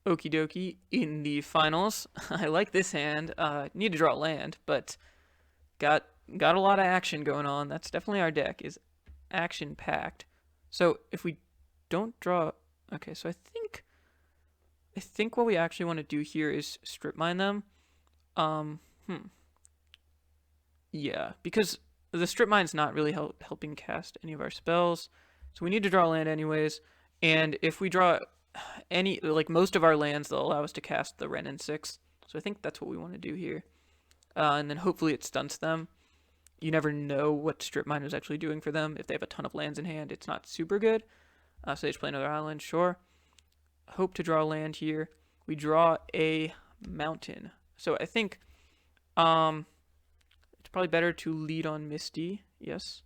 Okie dokie in the finals. I like this hand. Need to draw land, but got got a lot of action going on. That's definitely our deck is action packed. So if we don't draw, okay. So I think what we actually want to do here is strip mine them. Um, hmm. Yeah, because the strip mine's not really helping cast any of our spells, so we need to draw land anyways. And if we draw any, like most of our lands, they'll allow us to cast the Wrenn and 6. So I think that's what we want to do here. And then hopefully it stunts them. You never know what strip mine is actually doing for them. If they have a ton of lands in hand, it's not super good. So they just play another island, sure. Hope to draw land here. We draw a mountain. So I think um, it's probably better to lead on Misty. Yes.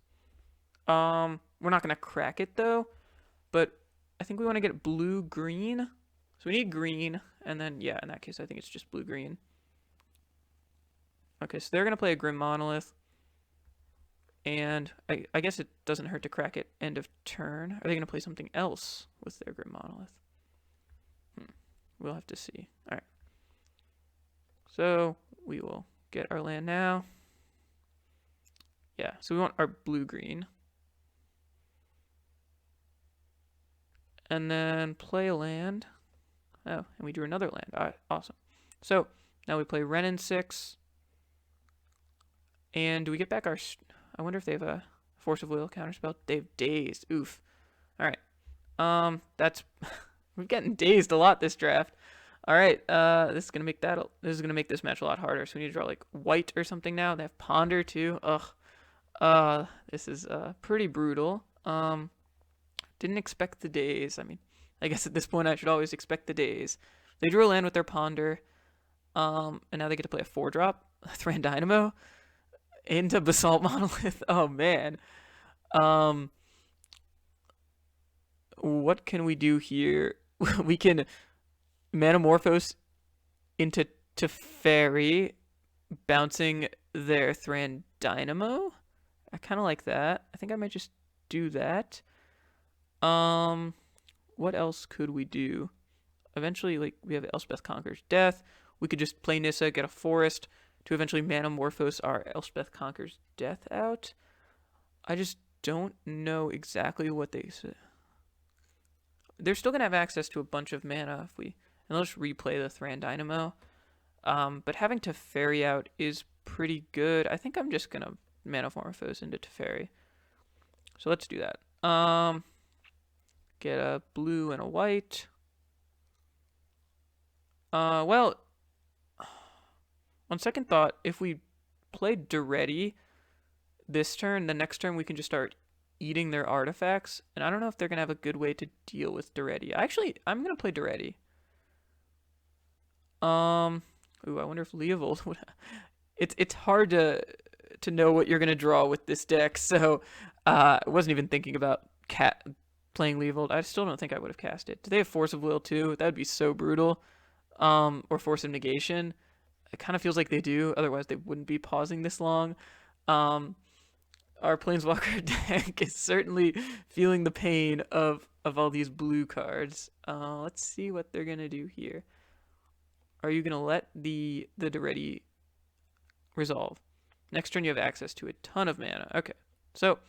We're not gonna crack it though, but I think we want to get blue green. So we need green, and then yeah, in that case, I think it's just blue green. Okay, so they're gonna play a Grim Monolith, and I guess it doesn't hurt to crack it end of turn. Are they gonna play something else with their Grim Monolith? We'll have to see. All right. So we will get our land now. Yeah, so we want our blue green. And then play a land. Oh, and we drew another land. All right, awesome. So now we play Wrenn and 6. And do we get back our... I wonder if they have a Force of Will counterspell. They've Dazed. Oof. All right. That's... We're getting dazed a lot this draft. All right. This is gonna make this match a lot harder. So we need to draw like white or something now. They have Ponder too. Ugh. This is pretty brutal. Didn't expect the daze. I mean, I guess at this point I should always expect the daze. They drew a land with their Ponder. And now they get to play a 4-drop. Thran Dynamo into Basalt Monolith. Oh man. Um, what can we do here? We can Manamorphose into Teferi, bouncing their Thran Dynamo. I kind of like that. I think I might just do that. Um, what else could we do? Eventually, like we have Elspeth Conquers Death. We could just play Nissa, get a forest to eventually Manamorphose our Elspeth Conquers Death out. I just don't know exactly what they said. They're still gonna have access to a bunch of mana if we, and they'll just replay the Thran Dynamo. But having Teferi out is pretty good. I think I'm just gonna Manamorphose into Teferi. So let's do that. Get a blue and a white. Well, on second thought, if we play Daretti this turn, the next turn we can just start eating their artifacts, and I don't know if they're gonna have a good way to deal with Daretti. I'm gonna play Daretti. Ooh, I wonder if Leovold would. It's hard to know what you're gonna draw with this deck, so I wasn't even thinking about playing Leovold. I still don't think I would have cast it. Do they have Force of Will too? That would be so brutal. Or Force of Negation. It kind of feels like they do. Otherwise, they wouldn't be pausing this long. Um, our Planeswalker deck is certainly feeling the pain of all these blue cards. Let's see what they're gonna do here. Are you gonna let the Daretti resolve? Next turn you have access to a ton of mana. Okay, so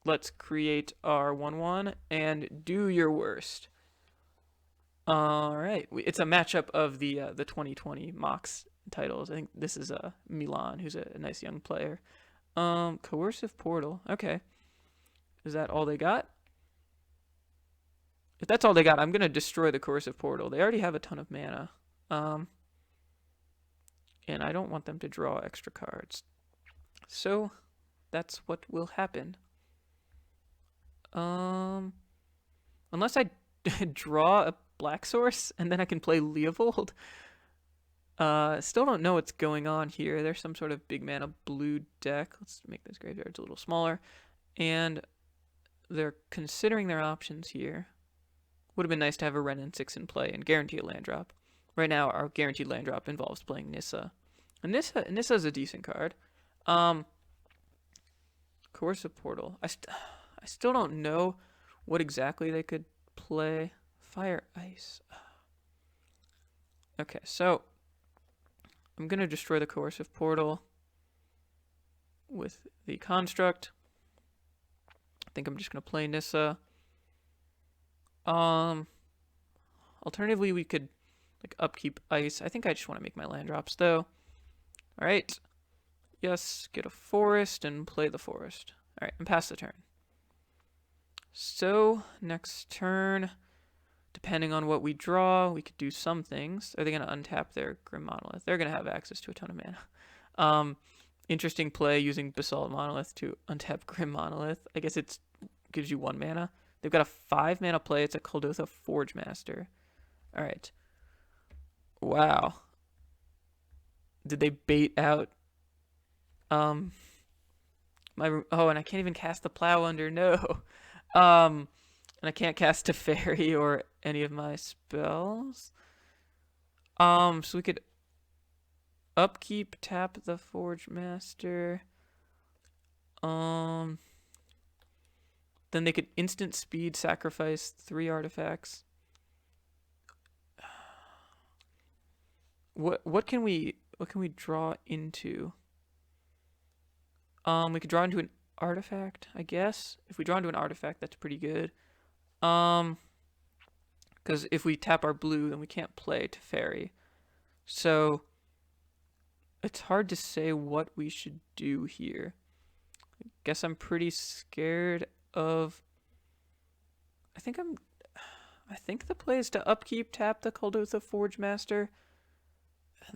let's create our 1/1 and do your worst. All right, it's a matchup of the 2020 Mox titles. I think this is Milan, who's a nice young player. Coercive Portal. Okay, is that all they got? If that's all they got, I'm gonna destroy the Coercive Portal. They already have a ton of mana. Um, and I don't want them to draw extra cards. So that's what will happen. Unless I draw a black source and then I can play Leovold. Still don't know what's going on here. There's some sort of big mana blue deck. Let's make this graveyard a little smaller. And they're considering their options here. Would have been nice to have a Wrenn and 6 in play and guarantee a land drop. Right now, our guaranteed land drop involves playing Nissa. And Nissa is a decent card. Coercive Portal. I still don't know what exactly they could play. Fire Ice. Okay, so I'm going to destroy the coercive portal with the construct. I think I'm just going to play Nissa. Alternatively, we could like upkeep ice. I think I just want to make my land drops though. All right. Yes, get a forest and play the forest. All right, and pass the turn. So next turn, depending on what we draw, we could do some things. Are they going to untap their Grim Monolith? They're going to have access to a ton of mana. Interesting play using Basalt Monolith to untap Grim Monolith. I guess it gives you 1 mana. They've got a 5 mana play. It's a Kuldotha Forge Master. All right. Wow. Did they bait out my and I can't even cast the Plow Under. No. And I can't cast Teferi or any of my spells. So we could upkeep, tap the Forge Master. Then they could instant speed sacrifice 3 artifacts. What can we draw into? We could draw into an artifact, I guess. If we draw into an artifact, that's pretty good. Because if we tap our blue, then we can't play Teferi. So it's hard to say what we should do here. I guess I'm pretty scared of. I think the play is to upkeep, tap the Kuldotha Forge Master,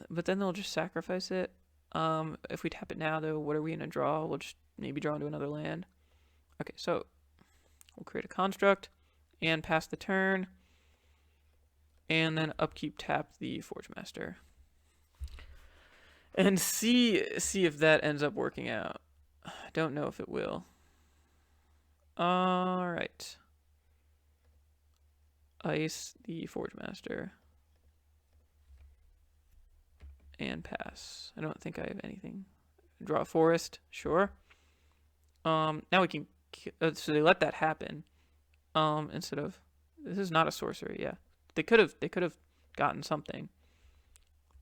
but then they'll just sacrifice it. If we tap it now, though, what are we gonna draw? We'll just maybe draw into another land. Okay, so we'll create a construct and pass the turn, and then upkeep, tap the Forge Master, and see if that ends up working out. I don't know if it will. All right. Ice the Forge Master. And pass. I don't think I have anything. Draw a forest, sure. Now we can. So they let that happen. Instead of this is not a sorcery. Yeah, they could have gotten something.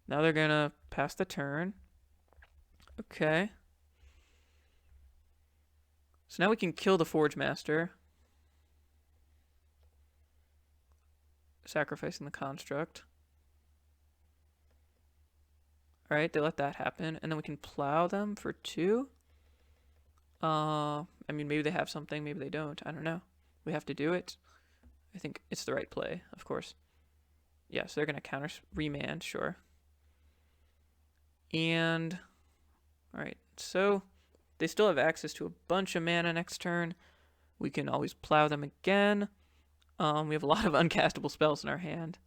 Now they're gonna pass the turn. Okay. So now we can kill the Forge Master, sacrificing the construct. All right, they let that happen, and then we can plow them for 2. I mean, maybe they have something, maybe they don't. I don't know. We have to do it. I think it's the right play, of course. Yeah, so they're gonna counter remand, sure. And all right, so they still have access to a bunch of mana next turn. We can always plow them again. We have a lot of uncastable spells in our hand.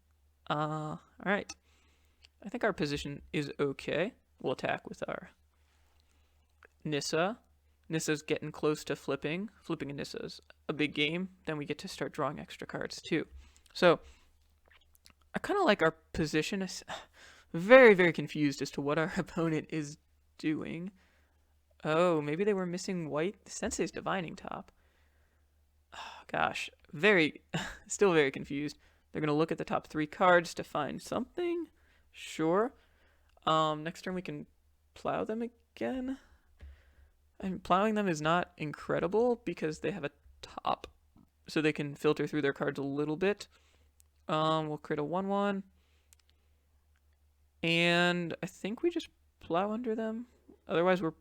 All right. I think our position is okay. We'll attack with our Nissa. Nissa's getting close to flipping. Flipping a Nissa's a big game. Then we get to start drawing extra cards too. So I kind of like our position. Very, very confused as to what our opponent is doing. Oh, maybe they were missing white. The Sensei's Divining Top. Oh, gosh, still very confused. They're going to look at the top 3 cards to find something. Sure. Next turn we can plow them again. And plowing them is not incredible because they have a top. So they can filter through their cards a little bit. We'll create a 1/1. And I think we just plow under them. Otherwise we're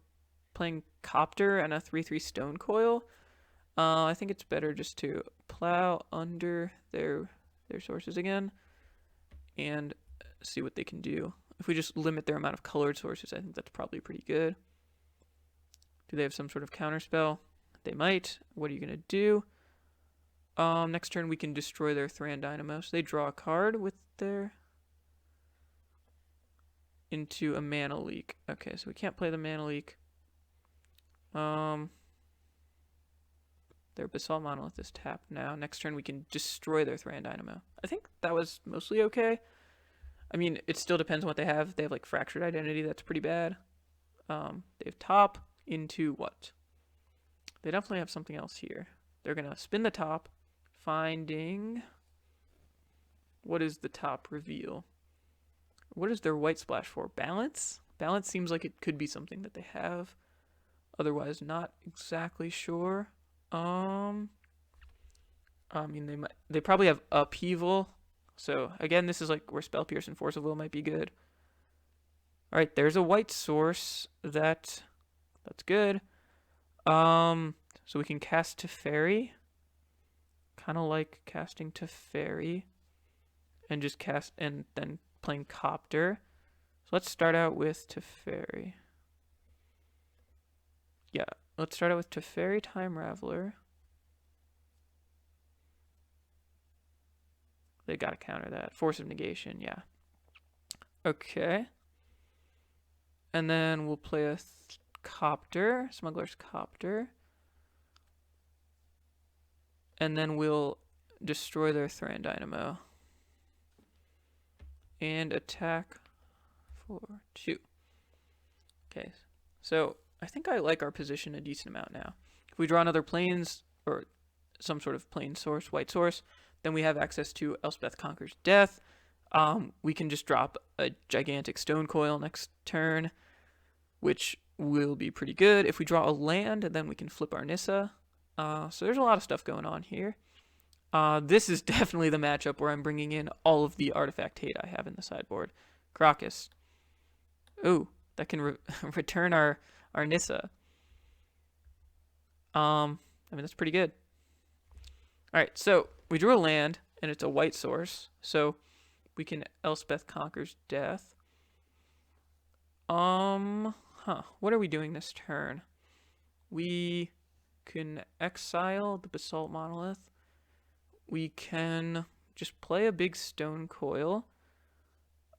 playing Copter and a 3/3 Stone Coil. I think it's better just to plow under their sources again and see what they can do. If we just limit their amount of colored sources, I think that's probably pretty good. Do they have some sort of counter spell? They might. What are you going to do? Next turn we can destroy their Thran Dynamo. So they draw a card with their into a Mana Leak. Okay, so we can't play the Mana Leak. Their Basalt Monolith is tapped now. Next turn we can destroy their Thran Dynamo. I think that was mostly okay. I mean, it still depends on what they have. They have like Fractured Identity, that's pretty bad. They have top into what? They definitely have something else here. They're gonna spin the top, finding what is the top reveal? What is their white splash for? Balance? Balance seems like it could be something that they have. Otherwise, not exactly sure. Um, I mean, they probably have upheaval. So again, this is like where Spell Pierce and Force of Will might be good. All right, there's a white source that's good. So we can cast Teferi. Kind of like casting Teferi and just cast and then playing Copter. So let's start out with Teferi. Yeah, let's start out with Teferi Time Raveler. They gotta counter that. Force of Negation, yeah. Okay. And then we'll play a Copter, Smuggler's Copter. And then we'll destroy their Thran Dynamo. And attack for 2. Okay, so I think I like our position a decent amount now. If we draw another plains, or some sort of plain source, white source, then we have access to Elspeth Conquers Death. We can just drop a gigantic Stone Coil next turn, which will be pretty good. If we draw a land, then we can flip our Nissa. So there's a lot of stuff going on here. This is definitely the matchup where I'm bringing in all of the artifact hate I have in the sideboard. Crocus. Ooh, that can return our Nissa. I mean, that's pretty good. Alright, so we drew a land, and it's a white source, so we can Elspeth Conquers Death. What are we doing this turn? We can exile the Basalt Monolith. We can just play a big Stone Coil.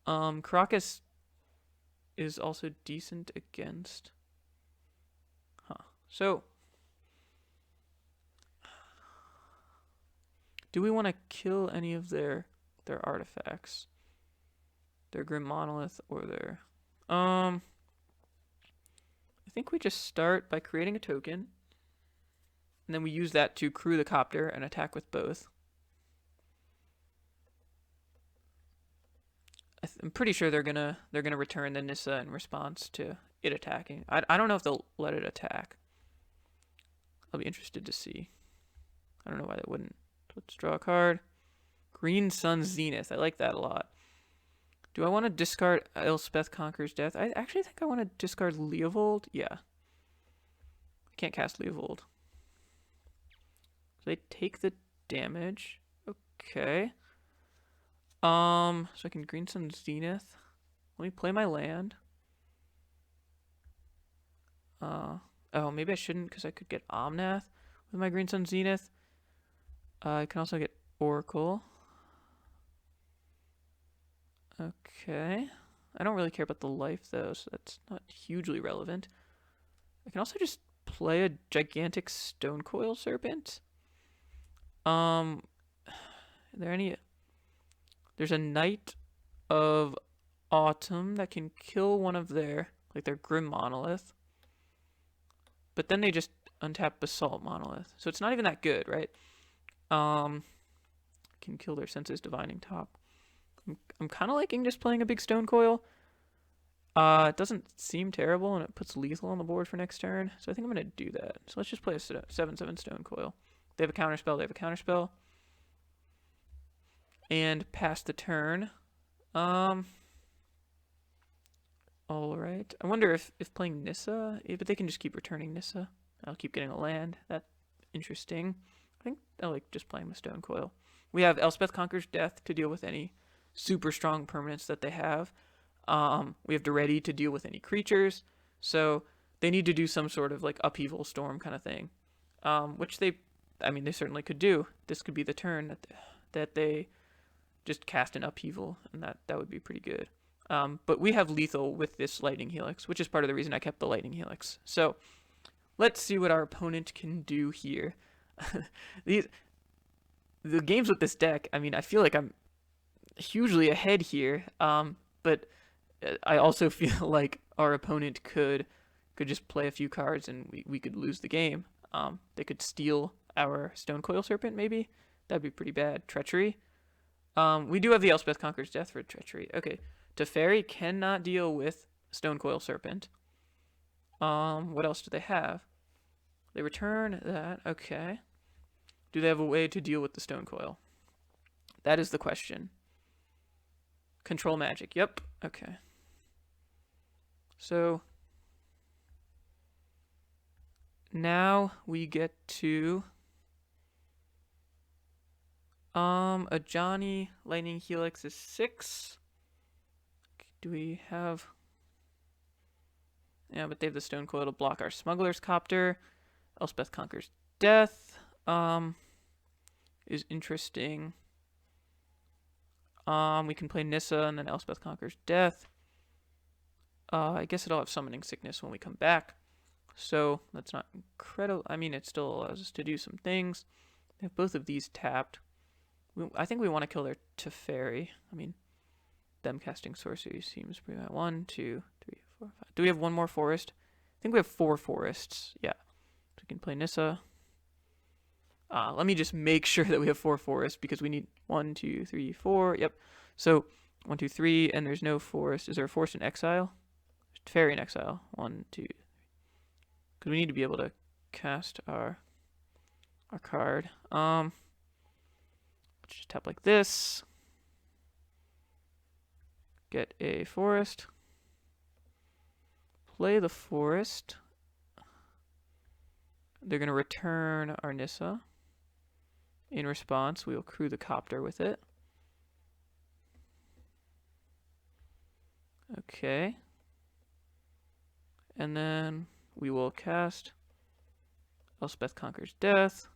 Crocus is also decent against. So, do we want to kill any of their artifacts? Their Grim Monolith or their... I think we just start by creating a token. And then we use that to crew the Copter and attack with both. I'm pretty sure they're gonna return the Nissa in response to it attacking. I don't know if they'll let it attack. I'll be interested to see. I don't know why they wouldn't. Let's draw a card. Green Sun Zenith. I like that a lot. Do I want to discard Elspeth Conquers Death? I actually think I want to discard Leovold. Yeah. I can't cast Leovold. So they take the damage. Okay. So I can Green Sun Zenith. Let me play my land. Oh, maybe I shouldn't because I could get Omnath with my Green Sun Zenith. I can also get Oracle. Okay. I don't really care about the life though, so that's not hugely relevant. I can also just play a gigantic Stone Coil Serpent. Are there any... There's a Knight of Autumn that can kill one of their Grim Monolith. But then they just untap Basalt Monolith. So it's not even that good, right? Can kill their Senses Divining Top. I'm kind of liking just playing a big Stone Coil. It doesn't seem terrible, and it puts lethal on the board for next turn. So I think I'm going to do that. So let's just play a 7/7 Stone Coil. They have a counterspell. They have a counterspell. And pass the turn. Alright. I wonder if playing Nissa, but they can just keep returning Nissa. I'll keep getting a land. That's interesting. I think I like just playing the Stone Coil. We have Elspeth Conquers Death to deal with any super strong permanents that they have. We have Daretti to deal with any creatures. So they need to do some sort of like upheaval storm kind of thing. Which they certainly could do. This could be the turn that they just cast an upheaval, and that would be pretty good. But we have lethal with this Lightning Helix, which is part of the reason I kept the Lightning Helix. So let's see what our opponent can do here. The games with this deck, I mean, I feel like I'm hugely ahead here, but I also feel like our opponent could just play a few cards and we could lose the game. They could steal our Stone Coil Serpent, maybe. That'd be pretty bad. Treachery. We do have the Elspeth Conquers Death for Treachery. Okay. Teferi cannot deal with Stonecoil Serpent. What else do they have? They return that. Okay. Do they have a way to deal with the Stonecoil? That is the question. Control magic. Yep. Okay. So now we get to a Johnny Lightning Helix is 6. Do we have? Yeah, but they have the Stonecoil to block our Smuggler's Copter. Elspeth Conquers Death is interesting. We can play Nissa and then Elspeth Conquers Death. I guess it'll have Summoning Sickness when we come back. So that's not incredible. I mean, it still allows us to do some things. We have both of these tapped. I think we want to kill their Teferi. I mean, them casting sorcery seems pretty bad. 1, 2, 3, 4, 5. Do we have one more forest? I think we have 4 forests. Yeah. So we can play Nissa. Let me just make sure that we have 4 forests because we need 1, 2, 3, 4. Yep. So 1, 2, 3, and there's no forest. Is there a forest in exile? Teferi in exile. 1, 2. Because we need to be able to cast our card. Let's just tap like this. Get a forest. Play the forest. They're going to return our Nissa. In response, we will crew the Copter with it. Okay. And then we will cast Elspeth Conquers Death.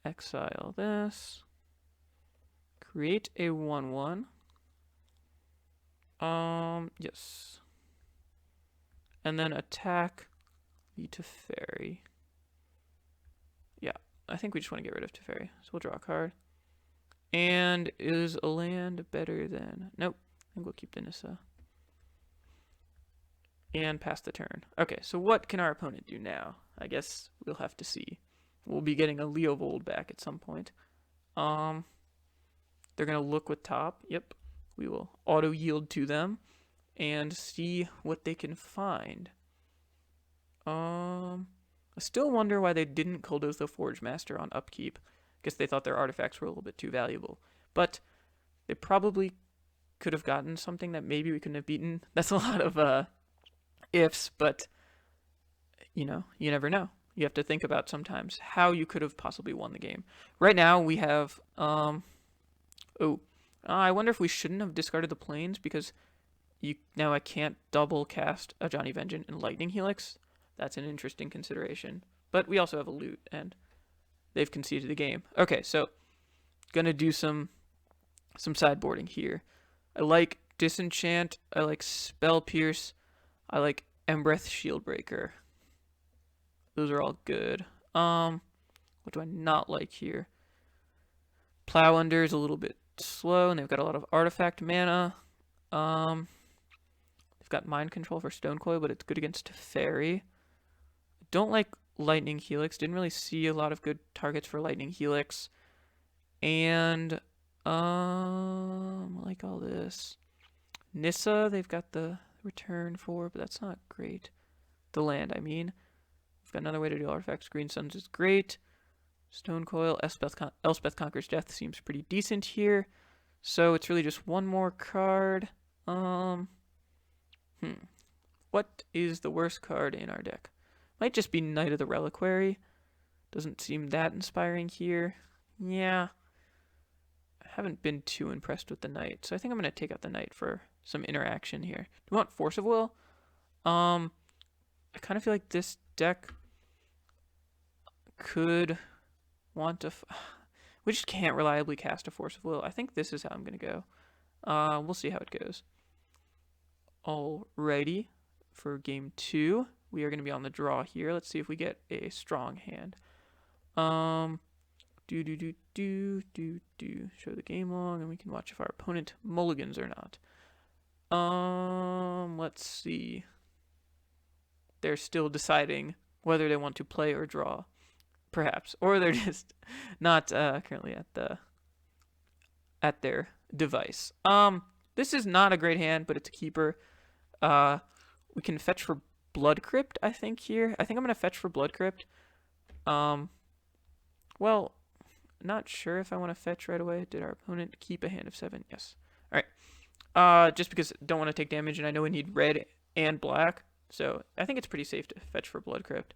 Exile this. Create a 1/1. Yes. And then attack the Teferi. Yeah, I think we just want to get rid of Teferi. So we'll draw a card. And is a land better than... Nope. I think we'll keep the Nissa. And pass the turn. Okay, so what can our opponent do now? I guess we'll have to see. We'll be getting a Leovold back at some point. They're going to look with top. Yep. We will auto-yield to them and see what they can find. I still wonder why they didn't Kuldotha the Forge Master on upkeep. Guess they thought their artifacts were a little bit too valuable. But they probably could have gotten something that maybe we couldn't have beaten. That's a lot of ifs, but you know, you never know. You have to think about sometimes how you could have possibly won the game. Right now we have I wonder if we shouldn't have discarded the planes because now I can't double cast a Johnny Vengeance and Lightning Helix. That's an interesting consideration. But we also have a loot and they've conceded the game. Okay, so gonna do some sideboarding here. I like Disenchant, I like Spell Pierce, I like Embereth Shieldbreaker. Those are all good. What do I not like here? Plow Under is a little bit slow, and they've got a lot of artifact mana. They've got Mind Control for Stonecoil, but it's good against Teferi. I don't like Lightning Helix. Didn't really see a lot of good targets for Lightning Helix. And I like all this. Nissa, they've got the return for, but that's not great. The land, I mean. We've got another way to do artifacts. Green Suns is great. Stonecoil, Elspeth Conquers Death seems pretty decent here. So it's really just one more card. What is the worst card in our deck? Might just be Knight of the Reliquary. Doesn't seem that inspiring here. Yeah. I haven't been too impressed with the Knight, so I think I'm going to take out the Knight for some interaction here. Do we want Force of Will? I kind of feel like this deck could want to... We just can't reliably cast a Force of Will. I think this is how I'm going to go. We'll see how it goes. Alrighty. For game 2, we are going to be on the draw here. Let's see if we get a strong hand. Show the game log, and we can watch if our opponent mulligans or not. Let's see. They're still deciding whether they want to play or draw, perhaps, or they're just not currently at their device. This is not a great hand, but it's a keeper. We can fetch for Blood Crypt, I think, here. I think I'm going to fetch for Blood Crypt. Well, not sure if I want to fetch right away. Did our opponent keep a hand of 7? Yes. Alright. Just because I don't want to take damage, and I know we need red and black. So I think it's pretty safe to fetch for Blood Crypt.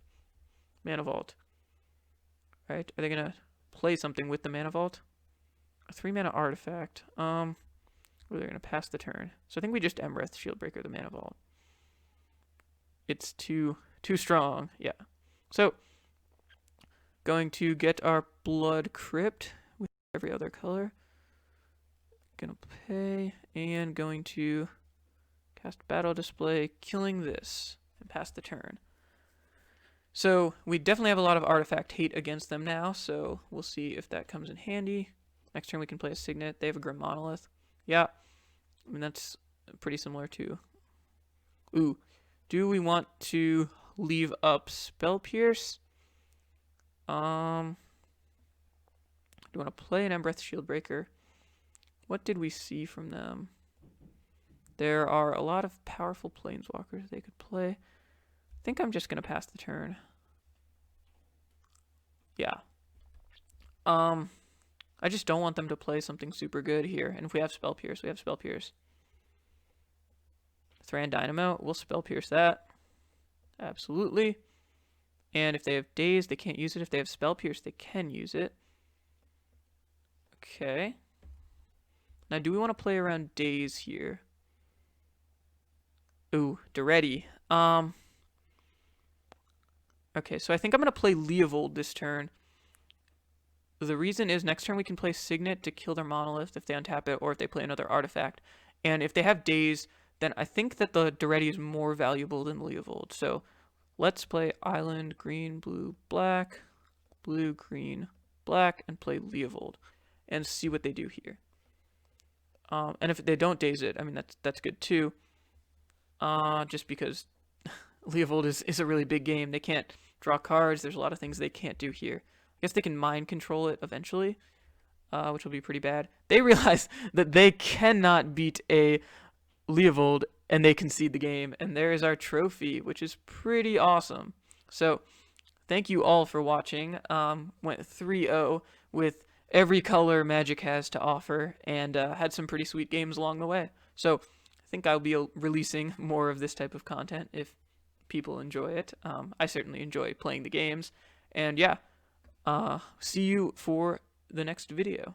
Mana Vault. Right? Are they going to play something with the Mana Vault? A 3-mana artifact. Or they're going to pass the turn. So I think we just Embereth Shieldbreaker the Mana Vault. It's too strong. Yeah. So going to get our Blood Crypt with every other color. Gonna pay and going to cast Battle Display, killing this and pass the turn. So we definitely have a lot of artifact hate against them now, so we'll see if that comes in handy. Next turn we can play a Signet. They have a Grim Monolith. Yeah, I mean that's pretty similar to... Ooh, do we want to leave up Spell Pierce? Do you want to play an Embereth Shieldbreaker? What did we see from them? There are a lot of powerful planeswalkers they could play. I think I'm just going to pass the turn. Yeah. I just don't want them to play something super good here. And if we have Spell Pierce, we have Spell Pierce. Thran Dynamo, we'll Spell Pierce that. Absolutely. And if they have Daze, they can't use it. If they have Spell Pierce, they can use it. Okay. Now, do we want to play around Daze here? Ooh, Daretti. Okay, so I think I'm going to play Leovold this turn. The reason is next turn we can play Signet to kill their Monolith if they untap it, or if they play another artifact. And if they have Daze, then I think that the Daretti is more valuable than Leovold. So let's play Island, green, blue, black, blue, green, black, and play Leovold. And see what they do here. And if they don't Daze it, I mean, that's good too. Just because Leovold is a really big game. They can't draw cards. There's a lot of things they can't do here. I guess they can mind control it eventually, which will be pretty bad. They realize that they cannot beat a Leovold, and they concede the game. And there is our trophy, which is pretty awesome. So thank you all for watching. Went 3-0 with every color Magic has to offer, and had some pretty sweet games along the way. So I think I'll be releasing more of this type of content if people enjoy it. I certainly enjoy playing the games. And yeah, see you for the next video.